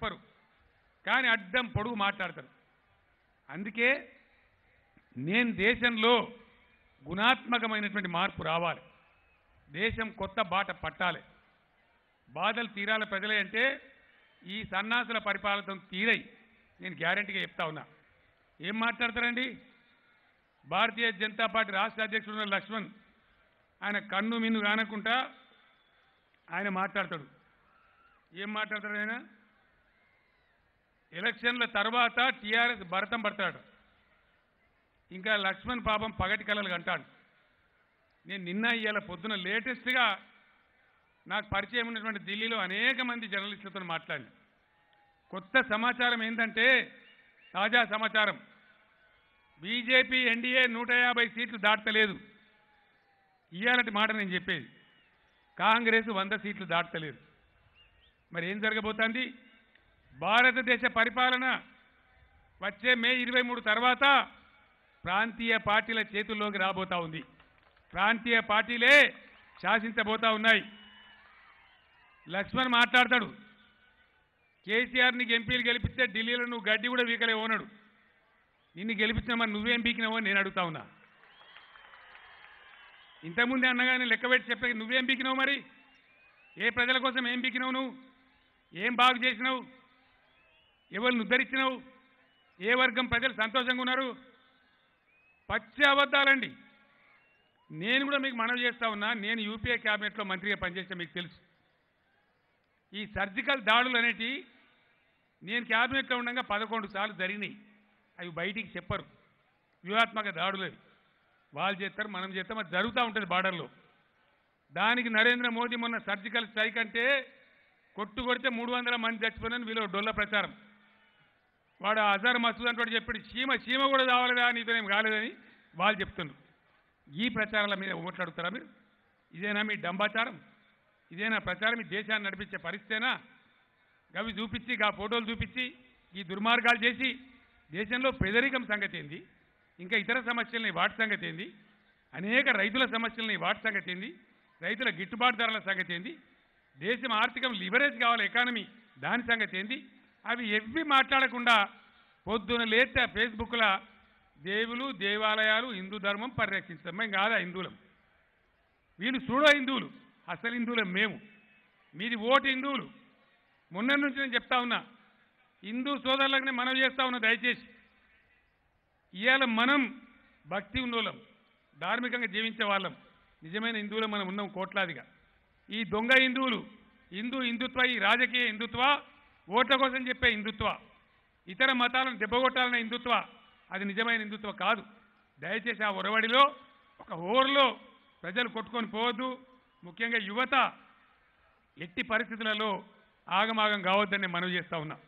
చెప్పరు, కానీ అడ్డం పొడుగు మాట్లాడతారు. అందుకే నేను దేశంలో గుణాత్మకమైనటువంటి మార్పు రావాలి, దేశం కొత్త బాట పట్టాలి, బాధలు తీరాల ప్రజలే అంటే ఈ సన్నాసుల పరిపాలన తీరై నేను గ్యారెంటీగా చెప్తా ఉన్నా. ఏం మాట్లాడతారండి? భారతీయ జనతా పార్టీ రాష్ట్ర అధ్యక్షుడు లక్ష్మణ్ ఆయన కన్ను మిన్ను కానకుండా ఆయన మాట్లాడతాడు. ఏం మాట్లాడతాడు ఆయన? ఎలక్షన్ల తర్వాత టీఆర్ఎస్ భరతం పడతాడు. ఇంకా లక్ష్మణ్ పాపం పగటి కళలు అంటాడు. నేను నిన్న ఇవాళ పొద్దున లేటెస్ట్గా నాకు పరిచయం ఉన్నటువంటి ఢిల్లీలో అనేక మంది జర్నలిస్టులతో మాట్లాడిన కొత్త సమాచారం ఏంటంటే, తాజా సమాచారం, బీజేపీ ఎన్డీఏ 150 సీట్లు దాటలేదు. ఇవాళటి మాట నేను చెప్పేది. కాంగ్రెస్ 100 సీట్లు దాటలేదు. మరి ఏం జరగబోతోంది? భారతదేశ పరిపాలన వచ్చే మే 23 తర్వాత ప్రాంతీయ పార్టీల చేతుల్లోకి రాబోతా ఉంది. ప్రాంతీయ పార్టీలే శాసించబోతా ఉన్నాయి. లక్ష్మణ్ మాట్లాడతాడు, కేసీఆర్ నీకు ఎంపీలు గెలిపిస్తే ఢిల్లీలో నువ్వు గడ్డి కూడా వీకలేవు అన్నాడు. నిన్ను గెలిపించిన మరి నువ్వేం పీకినావు అని నేను అడుగుతా ఉన్నా. ఇంతకుముందే అన్నగానే లెక్కబెట్టి చెప్పే నువ్వేం పీకినావు? మరి ఏ ప్రజల కోసం ఏం పీకినావు? నువ్వు ఏం బాగు చేసినావు? ఎవరిని ఉద్ధరించినావు? ఏ వర్గం ప్రజలు సంతోషంగా ఉన్నారు? పచ్చి అబద్ధాలండి. నేను కూడా మీకు మనవి చేస్తా ఉన్నా, నేను యూపీఏ క్యాబినెట్లో మంత్రిగా పనిచేస్తే మీకు తెలుసు. ఈ సర్జికల్ దాడులు అనేటివి నేను క్యాబినెట్లో ఉండగా 11 సార్లు జరిగినాయి. అవి బయటికి చెప్పరు. వ్యూహాత్మక దాడులు అవి. వాళ్ళు చేస్తారు, మనం చేస్తాం, అది జరుగుతూ ఉంటుంది బార్డర్లో. దానికి నరేంద్ర మోదీ మొన్న సర్జికల్ స్ట్రైక్ అంటే కొడితే 300 మంది చచ్చిపోయినని వీళ్ళు డొల్ల ప్రచారం. వాడు అజర్ మసూద్ అంటే చెప్పాడు, చీమ కూడా కావాలిదా, నీతోనేం కాలేదని వాళ్ళు చెప్తున్నారు. ఈ ప్రచారాల మీద ఓట్లాడుతారా మీరు? ఇదేనా మీ డంబాచారం? ఇదేనా ప్రచారం? ఈ దేశాన్ని నడిపించే పరిస్థితేనా? అవి చూపించి, ఆ ఫోటోలు చూపించి, ఈ దుర్మార్గాలు చేసి దేశంలో పేదరికం సంగతి ఏంది, ఇంకా ఇతర సమస్యలని వాటి సంగతి ఏంది, అనేక రైతుల సమస్యలని వాటి సంగతి ఏంది, రైతుల గిట్టుబాటు ధరల సంగతి ఏంది, దేశం ఆర్థికం లివరేజ్ కావాలి ఎకానమీ, దాని సంగతి ఏంది, అవి ఎవ్వి మాట్లాడకుండా పొద్దున లేతే ఫేస్బుక్లో దేవులు దేవాలయాలు హిందూ ధర్మం పరిరక్షించడం. మేము కాదా హిందువులం? వీళ్ళు సూడో హిందువులు, అసలు హిందువులం మేము. మీది ఓటు హిందువులు. మొన్న నుంచి నేను చెప్తా ఉన్నా, హిందూ సోదరులకి మనం చేస్తా ఉన్నా, దయచేసి ఇవాళ మనం భక్తి ఉన్నోళ్ళం, ధార్మికంగా జీవించే వాళ్ళం, నిజమైన హిందువులం మనం ఉన్నాం కోట్లాదిగా. ఈ దొంగ హిందువులు, హిందుత్వ, ఈ రాజకీయ హిందుత్వ, ఓట్ల కోసం చెప్పే హిందుత్వ, ఇతర మతాలను దెబ్బగొట్టాలనే హిందుత్వ, అది నిజమైన హిందుత్వ కాదు. దయచేసి ఆ ఒరవడిలో ఒక హోరులో ప్రజలు కొట్టుకొని పోవద్దు. ముఖ్యంగా యువత ఎట్టి పరిస్థితులలో ఆగమాగం కావద్దని మనవి చేస్తూ ఉన్నాం.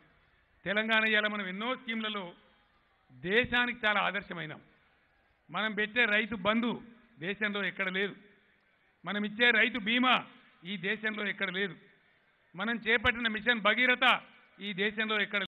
తెలంగాణ ఇవాళ మనం ఎన్నో స్కీమ్లలో దేశానికి చాలా ఆదర్శమైనాం. మనం పెట్టే రైతు బంధు దేశంలో ఎక్కడ లేదు. మనం ఇచ్చే రైతు బీమా ఈ దేశంలో ఎక్కడ లేదు. మనం చేపట్టిన మిషన్ భగీరథ ఈ దేశంలో ఎక్కడ